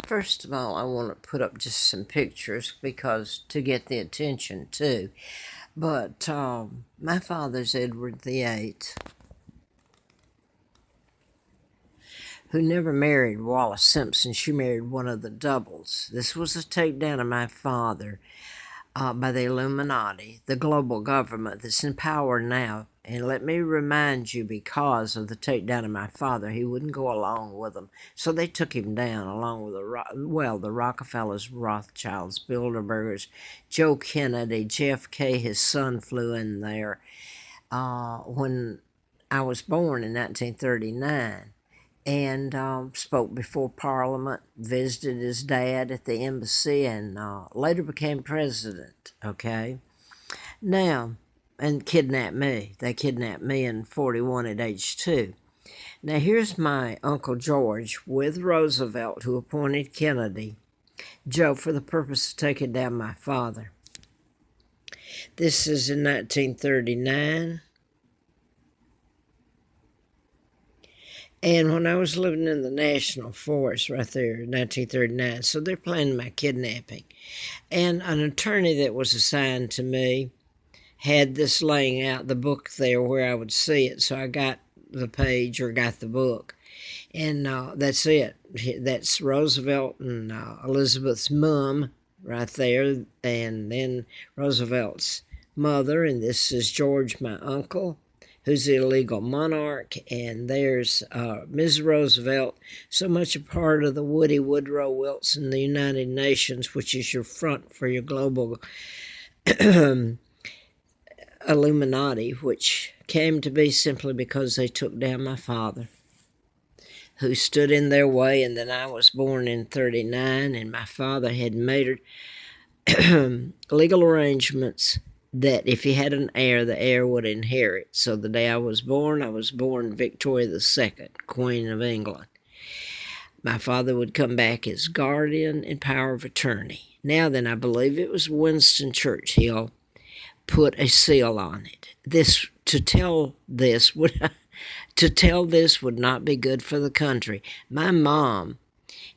First of all, I want to put up just some pictures because to get the attention too. But my father's Edward VIII, who never married Wallace Simpson. She married one of the doubles. This was a takedown of my father by the Illuminati, the global government that's in power now. And let me remind you, because of the takedown of my father, he wouldn't go along with them. So they took him down along with the Rockefellers, Rothschilds, Bilderbergers, Joe Kennedy, JFK, his son flew in there when I was born in 1939. And spoke before Parliament, visited his dad at the embassy, and later became president, okay? Now, and kidnapped me. They kidnapped me in 41 at age 2. Now, here's my Uncle George with Roosevelt, who appointed Kennedy, Joe, for the purpose of taking down my father. This is in 1939. And when I was living in the National Forest right there in 1939, so they're planning my kidnapping. And an attorney that was assigned to me had this laying out, the book there where I would see it. So I got the page or got the book. And that's it. That's Roosevelt and Elizabeth's mom right there. And then Roosevelt's mother. And this is George, my uncle, who's the illegal monarch, and there's Ms. Roosevelt, so much a part of the Woody Woodrow Wilson, the United Nations, which is your front for your global Illuminati, which came to be simply because they took down my father, who stood in their way. And then I was born in 39, and my father had made legal arrangements that if he had an heir, the heir would inherit. So the day I was born Victoria II, Queen of England. My father would come back as guardian and power of attorney. Now then, I believe it was Winston Churchill put a seal on it. To tell this would not be good for the country. My mom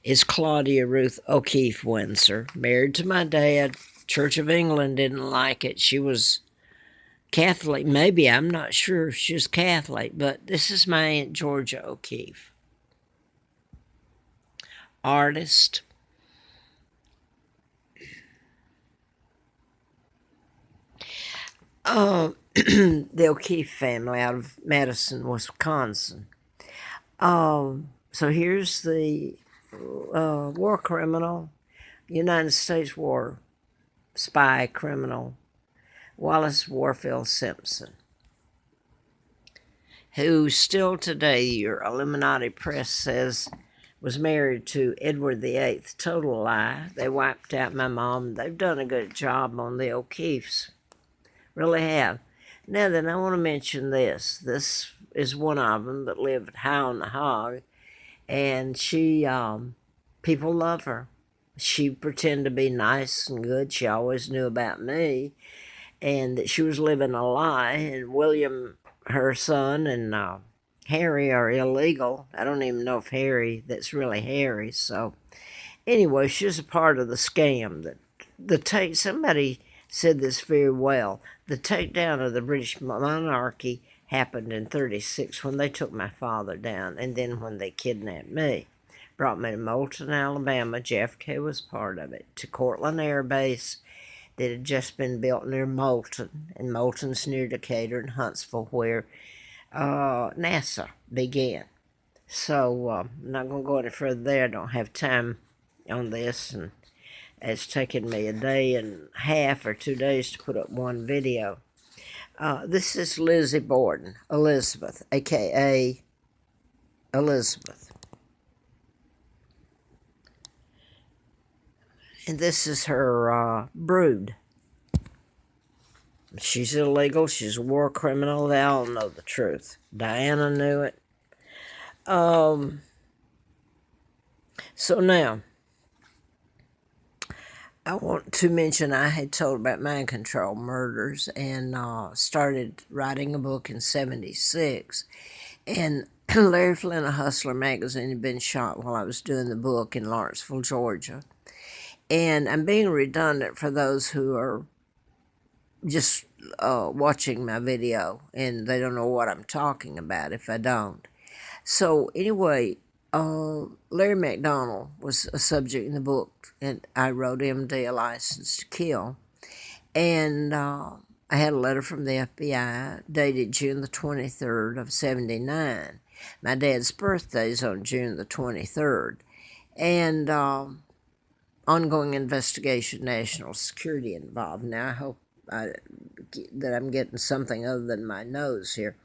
is Claudia Ruth O'Keefe Windsor, married to my dad. Church of England didn't like it. She was Catholic. Maybe, I'm not sure. She was Catholic, but this is my Aunt Georgia O'Keefe. Artist. The O'Keefe family out of Madison, Wisconsin. So here's the war criminal, United States war spy criminal, Wallace Warfield Simpson, who still today, your Illuminati press says, was married to Edward VIII. Total lie. They wiped out my mom. They've done a good job on the O'Keefes. Really have. Now then, I want to mention this. This is one of them that lived high on the hog, and she, people love her. She pretended to be nice and good. She always knew about me, and that she was living a lie. And William, her son, and Harry are illegal. I don't even know if that's really Harry. So anyway, she's a part of the scam. Somebody said this very well. The takedown of the British monarchy happened in 1936 when they took my father down, and then when they kidnapped me. Brought me to Moulton, Alabama. JFK was part of it. To Cortland Air Base that had just been built near Moulton. And Moulton's near Decatur and Huntsville, where NASA began. So I'm not going to go any further there. I don't have time on this. And it's taken me a day and a half or 2 days to put up one video. This is Lizzie Borden, Elizabeth, a.k.a. Elizabeth. And this is her brood. She's illegal. She's a war criminal. They all know the truth. Diana knew it. So now, I want to mention I had told about mind control murders and started writing a book in 1976. And Larry Flynn of Hustler magazine had been shot while I was doing the book in Lawrenceville, Georgia. And I'm being redundant for those who are just watching my video and they don't know what I'm talking about if I don't. So anyway, Larry McDonald was a subject in the book, and I wrote MD, A License to Kill. And I had a letter from the FBI dated June the 23rd of 79. My dad's birthday is on June the 23rd. And ongoing investigation, national security involved. Now I hope that I'm getting something other than my nose here.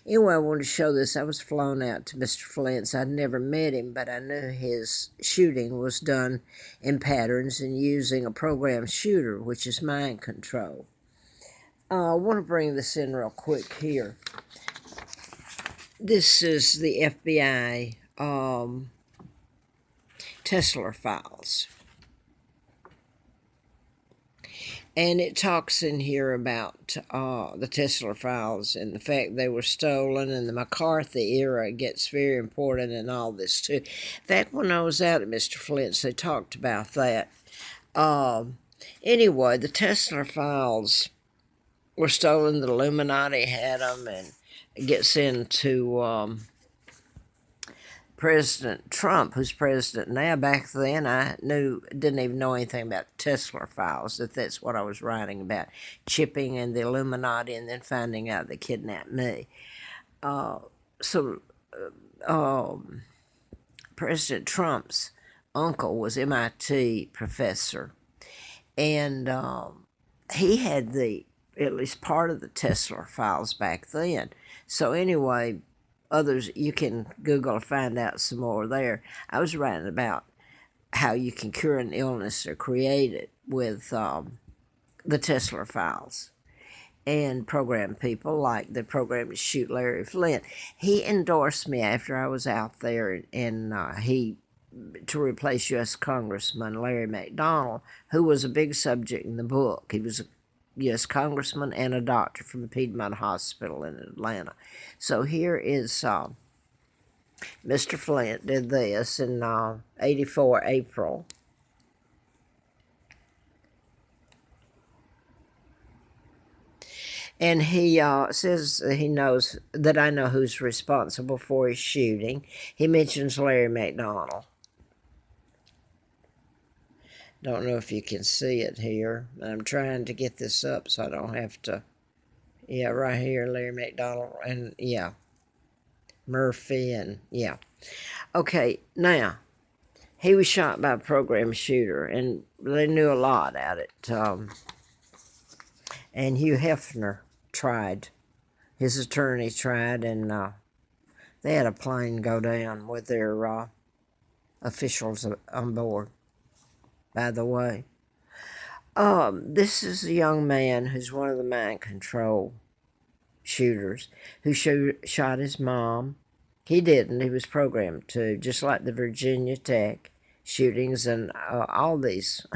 Anyway, I wanted to show this. I was flown out to Mr. Flint's. I'd never met him, but I knew his shooting was done in patterns and using a programmed shooter, which is mind control. I want to bring this in real quick here. This is the FBI Tesla files. And it talks in here about the Tesla files and the fact they were stolen, and the McCarthy era gets very important in all this too. In fact, when I was out at Mr. Flint's, they talked about that. Anyway, the Tesla files were stolen. The Illuminati had them, and it gets into President Trump, who's president now. Back then, I didn't even know anything about Tesla files, that's what I was writing about, chipping and the Illuminati, and then finding out they kidnapped me. President Trump's uncle was MIT professor, and he had at least part of the Tesla files back then. So anyway, others, you can Google and find out some more there. I was writing about how you can cure an illness or create it with the Tesla files, and program people like the program to shoot Larry Flynn. He endorsed me after I was out there, and to replace U.S. Congressman Larry McDonald, who was a big subject in the book. He was a U.S. Congressman and a doctor from the Piedmont Hospital in Atlanta. So here is Mr. Flint did this in 84 April. And he says he knows that I know who's responsible for his shooting. He mentions Larry McDonald. Don't know if you can see it here. I'm trying to get this up so I don't have to. Yeah, right here, Larry McDonald, and yeah, Murphy, and yeah. Okay, now, he was shot by a program shooter, and they knew a lot at it. And Hugh Hefner tried. His attorney tried, and they had a plane go down with their officials on board, by the way. This is a young man who's one of the mind control shooters who shot his mom. He didn't. He was programmed to, just like the Virginia Tech shootings and all these.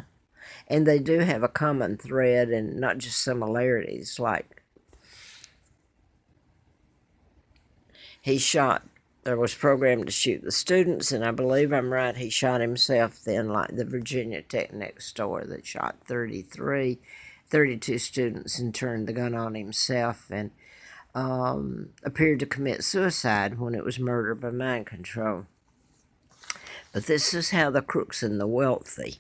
And they do have a common thread and not just similarities. Like was programmed to shoot the students, and I believe I'm right, he shot himself then, like the Virginia Tech next door that shot 32 students and turned the gun on himself, and appeared to commit suicide when it was murder by mind control. But this is how the crooks and the wealthy,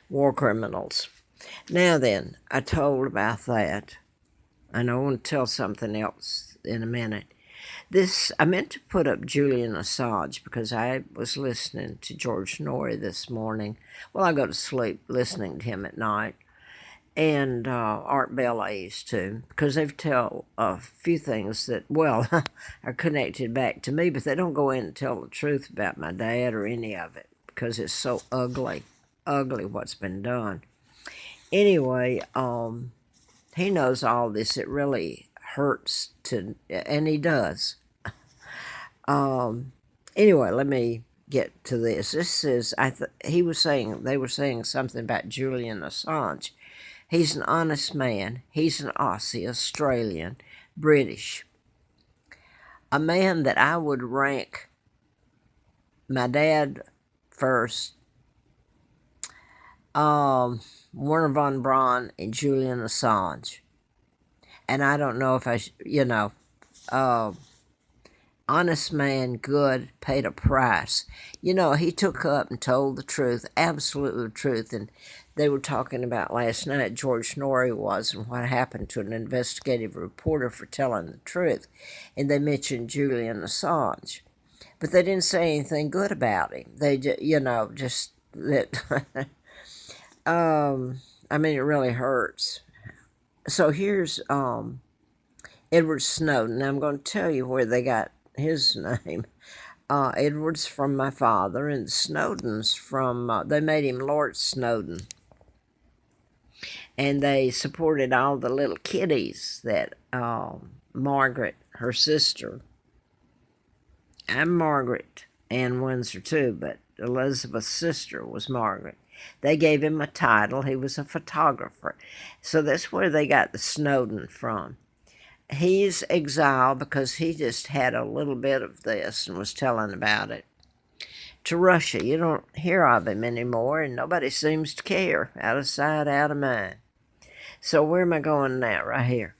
war criminals. Now then, I told about that, and I want to tell something else in a minute. I meant to put up Julian Assange because I was listening to George Norrie this morning. Well, I go to sleep listening to him at night. And Art Bell I used to, because they tell a few things that, well, are connected back to me, but they don't go in and tell the truth about my dad or any of it, because it's so ugly what's been done. Anyway, he knows all this. It really hurts and he does. Anyway, let me get to this. This is, they were saying something about Julian Assange. He's an honest man. He's an Aussie, Australian, British. a man that I would rank my dad first, Werner von Braun and Julian Assange. And I don't know if honest man, good, paid a price. He took up and told the truth, absolutely the truth. And they were talking about last night, George Norrie was, and what happened to an investigative reporter for telling the truth. And they mentioned Julian Assange. But they didn't say anything good about him. They, just that. I mean, it really hurts. So here's Edward Snowden. I'm going to tell you where they got his name. Edward's from my father, and Snowden's from, they made him Lord Snowden. And they supported all the little kiddies that Margaret, her sister, I'm Margaret Ann Windsor too, but Elizabeth's sister was Margaret. They gave him a title. He was a photographer. So that's where they got the Snowden from. He's exiled because he just had a little bit of this and was telling about it to Russia. You don't hear of him anymore, and nobody seems to care. Out of sight, out of mind. So where am I going now? Right here.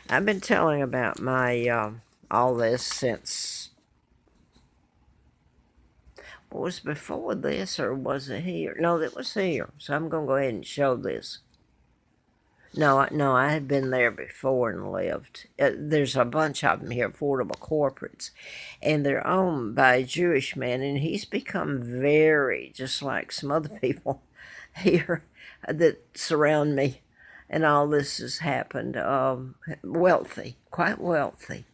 I've been telling about my all this since, was before this, or was it here? No, it was here. So I'm going to go ahead and show this. No, I had been there before and lived. There's a bunch of them here, affordable corporates, and they're owned by a Jewish man, and he's become very, just like some other people here that surround me, and all this has happened, wealthy, quite wealthy.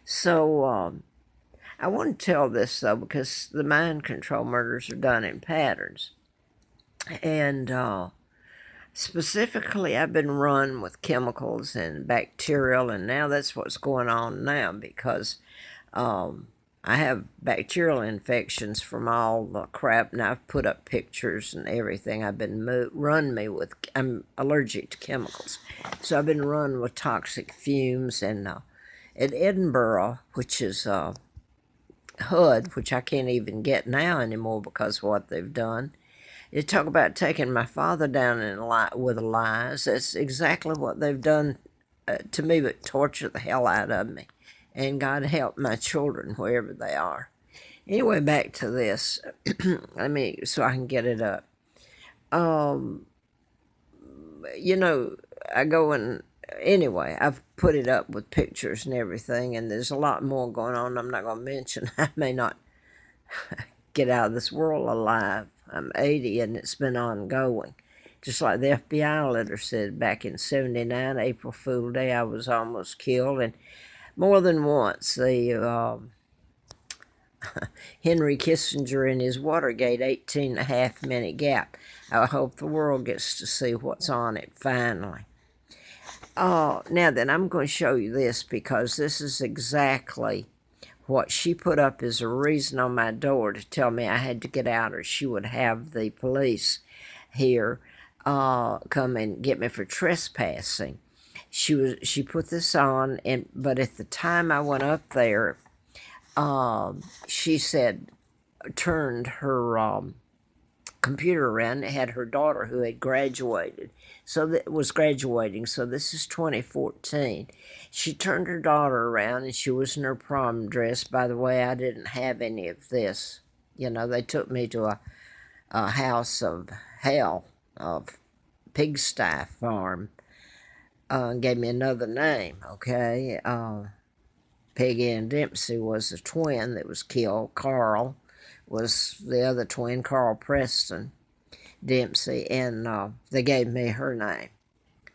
So I want to tell this, though, because the mind control murders are done in patterns, and specifically, I've been run with chemicals and bacterial, and now that's what's going on now because I have bacterial infections from all the crap, and I've put up pictures and everything. I've been run me with, I'm allergic to chemicals, so I've been run with toxic fumes, and at Edinburgh, which is HUD, which I can't even get now anymore because of what they've done. You talk about taking my father down with lies. That's exactly what they've done to me, but torture the hell out of me. And God help my children wherever they are. Anyway, back to this. So I can get it up. I go and, anyway, I've put it up with pictures and everything, and there's a lot more going on I'm not going to mention. I may not get out of this world alive. I'm 80 and it's been ongoing. Just like the FBI letter said back in 79, April Fool Day, I was almost killed. And more than once, the Henry Kissinger in his Watergate 18.5-minute gap. I hope the world gets to see what's on it finally. Now then, I'm going to show you this because this is exactly what she put up as a reason on my door to tell me I had to get out or she would have the police here come and get me for trespassing. She put this on, but at the time I went up there, she said, turned her computer around. It had her daughter who had graduated, so that was graduating. So this is 2014. She turned her daughter around, and she was in her prom dress. By the way, I didn't have any of this. They took me to a house of hell, of pigsty farm, and gave me another name. Okay, Peggy and Dempsey was the twin that was killed. Carl was the other twin, Carl Preston Dempsey, and they gave me her name.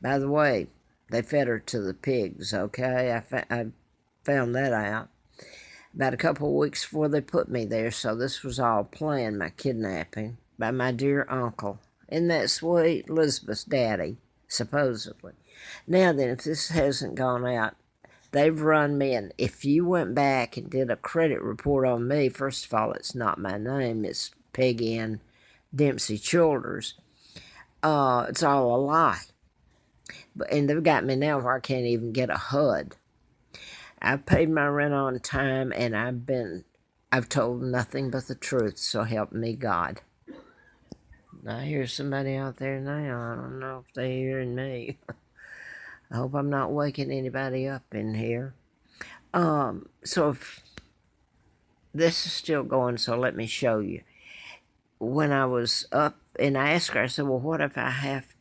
By the way, they fed her to the pigs, okay? I found that out about a couple of weeks before they put me there, so this was all planned, my kidnapping, by my dear uncle. Isn't that sweet? Elizabeth's daddy, supposedly. Now then, if this hasn't gone out, they've run me, and if you went back and did a credit report on me, first of all, it's not my name. It's Peggy and Dempsey Childers. It's all a lie. And they've got me now where I can't even get a HUD. I've paid my rent on time, and I've told nothing but the truth, so help me God. I hear somebody out there now. I don't know if they're hearing me. I hope I'm not waking anybody up in here. So if this is still going, so let me show you. When I was up, and I asked her, I said, well, what if I have,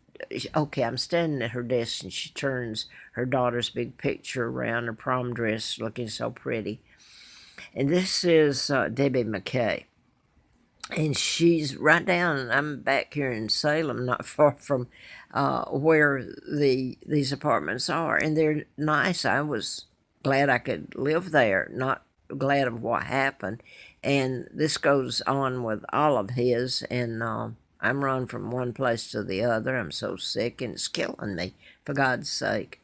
okay, I'm standing at her desk, and she turns her daughter's big picture around, her prom dress looking so pretty. And this is Debbie McKay. And she's right down, I'm back here in Salem, not far from where these apartments are. And they're nice. I was glad I could live there, not glad of what happened. And this goes on with all of his. And I'm run from one place to the other. I'm so sick, and it's killing me, for God's sake.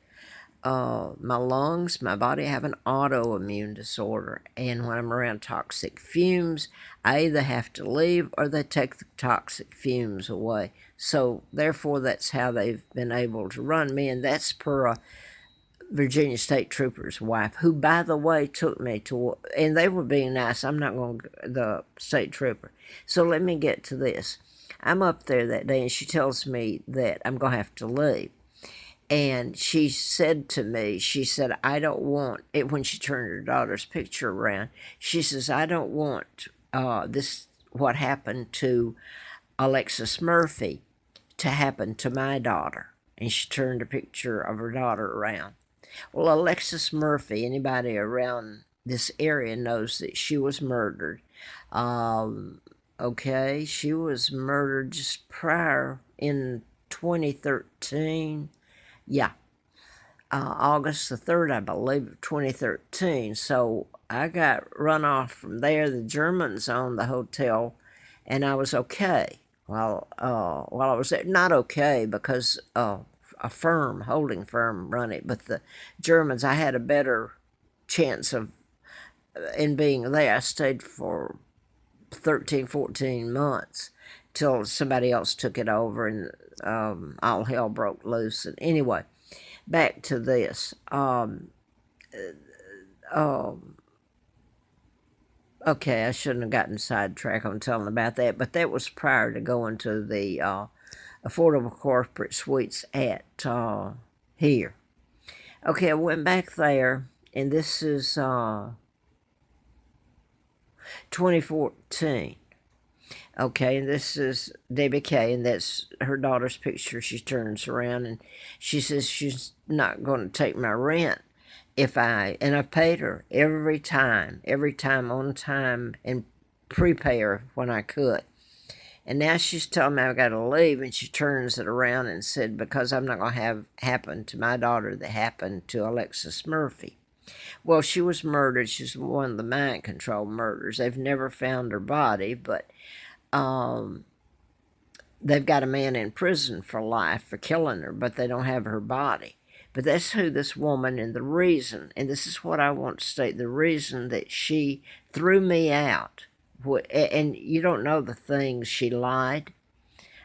My lungs, my body have an autoimmune disorder, and when I'm around toxic fumes, I either have to leave or they take the toxic fumes away. So therefore, that's how they've been able to run me, and that's per a Virginia State Trooper's wife, who, by the way, took me to, and they were being nice. I'm not going to, the state trooper. So let me get to this. I'm up there that day, and she tells me that I'm going to have to leave. And she said to me, she said, I don't want it, when she turned her daughter's picture around, she says, I don't want this, what happened to Alexis Murphy, to happen to my daughter. And she turned a picture of her daughter around. Well, Alexis Murphy, anybody around this area knows that she was murdered. Okay, she was murdered just prior in 2013. Yeah, August the 3rd, I believe, of 2013. So I got run off from there. The Germans owned the hotel, and I was okay. While I was there, not okay because a holding firm, run it. But the Germans, I had a better chance of in being there. I stayed for 13, 14 months till somebody else took it over, and all hell broke loose. And anyway, back to this. Okay, I shouldn't have gotten sidetracked on telling about that, but that was prior to going to the affordable corporate suites at here. Okay, I went back there, and this is 2014. Okay, and this is Debbie Kay, and that's her daughter's picture. She turns around, and she says she's not going to take my rent and I paid her every time on time, and prepay her when I could. And now she's telling me I've got to leave, and she turns it around and said, because I'm not going to have happen to my daughter that happened to Alexis Murphy. Well, she was murdered. She's one of the mind control murders. They've never found her body, but they've got a man in prison for life for killing her, but they don't have her body. But that's who this woman, and the reason, and this is what I want to state, the reason that she threw me out, and you don't know the things she lied,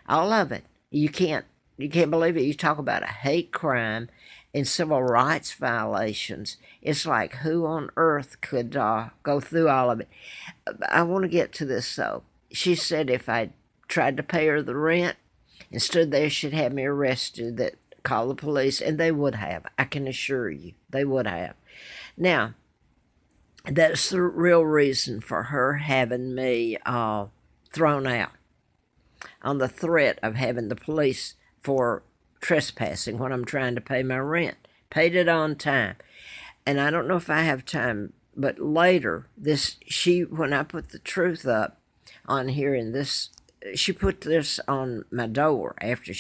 all of it. You can't believe it. You talk about a hate crime and civil rights violations. It's like, who on earth could go through all of it? I want to get to this, though. She said if I tried to pay her the rent and stood there, she'd have me arrested, that call the police, and they would have. I can assure you, they would have. Now, that's the real reason for her having me thrown out, on the threat of having the police for trespassing when I'm trying to pay my rent. Paid it on time. And I don't know if I have time, but later, when I put the truth up on here in this, she put this on my door after